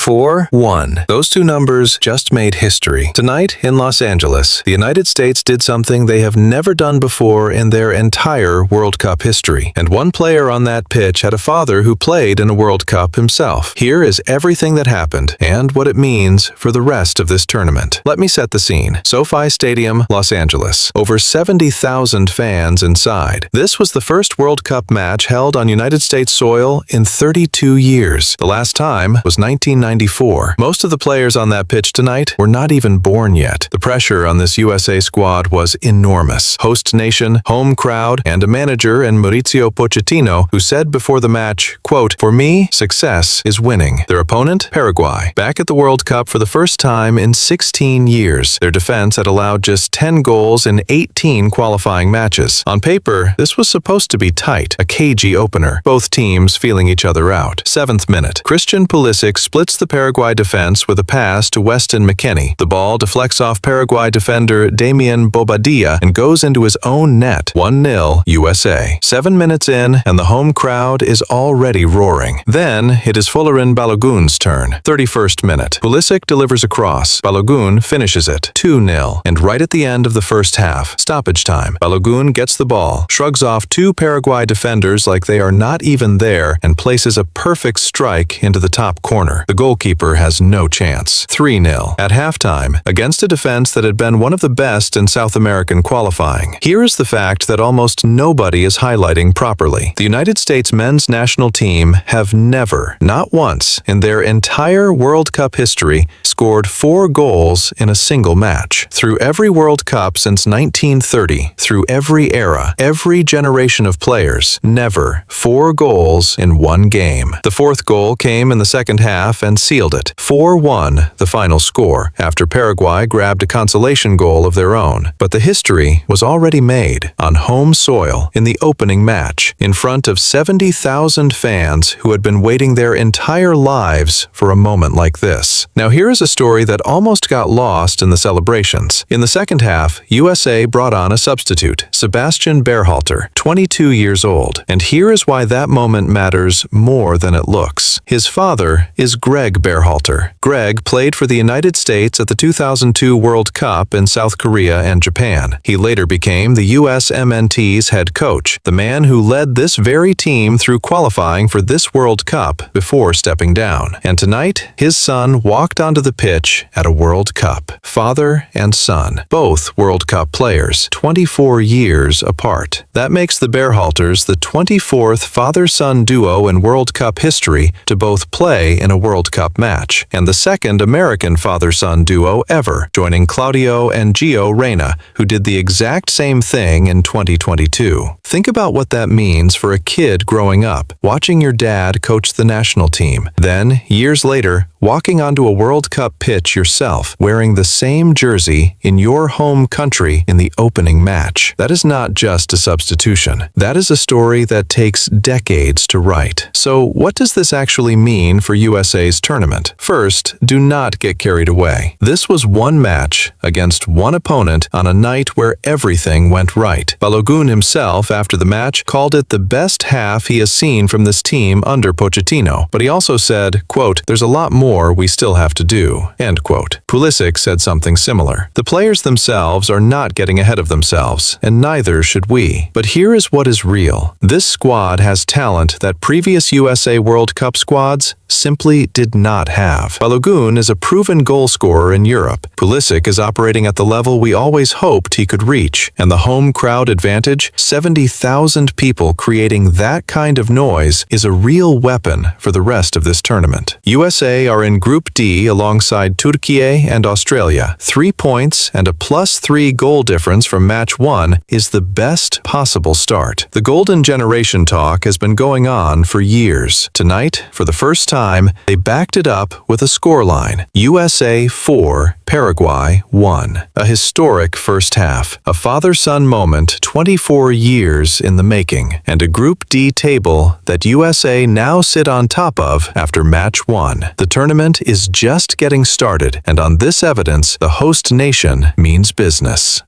4-1. Those two numbers just made history. Tonight in Los Angeles, the United States did something they have never done before in their entire World Cup history. And one player on that pitch had a father who played in a World Cup himself. Here is everything that happened and what it means for the rest of this tournament. Let me set the scene. SoFi Stadium, Los Angeles. Over 70,000 fans inside. This was the first World Cup match held on United States soil in 32 years. The last time was 1994. Most of the players on that pitch tonight were not even born yet. The pressure on this USA squad was enormous. Host nation, home crowd, and a manager in Mauricio Pochettino who said before the match, quote, "For me, success is winning." Their opponent, Paraguay, back at the World Cup for the first time in 16 years. Their defense had allowed just 10 goals in 18 qualifying matches. On paper, this was supposed to be tight, a cagey opener, both teams feeling each other out. 7th minute. Christian Pulisic splits the Paraguay defense with a pass to Weston McKennie. The ball deflects off Paraguay defender Damian Bobadilla and goes into his own net. 1-0 USA. 7 minutes in, and the home crowd is already roaring. Then it is Folarin Balogun's turn. 31st minute. Pulisic delivers a cross. Balogun finishes it. 2-0. And right at the end of the first half, stoppage time, Balogun gets the ball, shrugs off two Paraguay defenders like they are not even there, and places a perfect strike into the top corner. The goalkeeper has no chance. 3-0. At halftime, against a defense that had been one of the best in South American qualifying. Here is the fact that almost nobody is highlighting properly. The United States men's national team have never, not once, in their entire World Cup history, scored 4 goals in a single match. Through every World Cup since 1930, through every era, every generation of players, never 4 goals in one game. The 4th goal came in the second half and sealed it. 4-1, the final score, after Paraguay grabbed a consolation goal of their own. But the history was already made on home soil in the opening match, in front of 70,000 fans who had been waiting their entire lives for a moment like this. Now here is a story that almost got lost in the celebrations. In the second half, USA brought on a substitute, Sebastian Berhalter, 22 years old. And here is why that moment matters more than it looks. His father is Greg Berhalter. Greg played for the United States at the 2002 World Cup in South Korea and Japan. He later became the USMNT's head coach, the man who led this very team through qualifying for this World Cup before stepping down. And tonight, his son walked onto the pitch at a World Cup. Father and son, both World Cup players, 24 years apart. That makes the Berhalters the 24th father-son duo in World Cup history to both play in a World Cup match, and the second American father-son duo ever, joining Claudio and Gio Reyna, who did the exact same thing in 2022. Think about what that means for a kid growing up, watching your dad coach the national team. Then, years later, walking onto a World Cup pitch yourself, wearing the same jersey in your home country in the opening match. That is not just a substitution. That is a story that takes decades to write. So what does this actually mean for USA's tournament? First, do not get carried away. This was one match against one opponent on a night where everything went right. Balogun himself, after the match, called it the best half he has seen from this team under Pochettino. But he also said, quote, "There's a lot more we still have to do," end quote. Pulisic said something similar. The players themselves are not getting ahead of themselves, and neither should we. But here is what is real. This squad has talent that previous USA World Cup squads simply did not have. Balogun is a proven goal scorer in Europe. Pulisic is operating at the level we always hoped he could reach. And the home crowd advantage, 70,000 people creating that kind of noise, is a real weapon for the rest of this tournament. USA are in Group D alongside Turkey and Australia. 3 points and a +3 goal difference from match 1 is the best possible start. The golden generation talk has been going on for years. Tonight, for the first time, they backed it up with a scoreline. USA 4, Paraguay 1. A historic first half. A father-son moment 24 years in the making. And a Group D table that USA now sit on top of after match 1. The tournament is just getting started, and on this evidence, the host nation means business.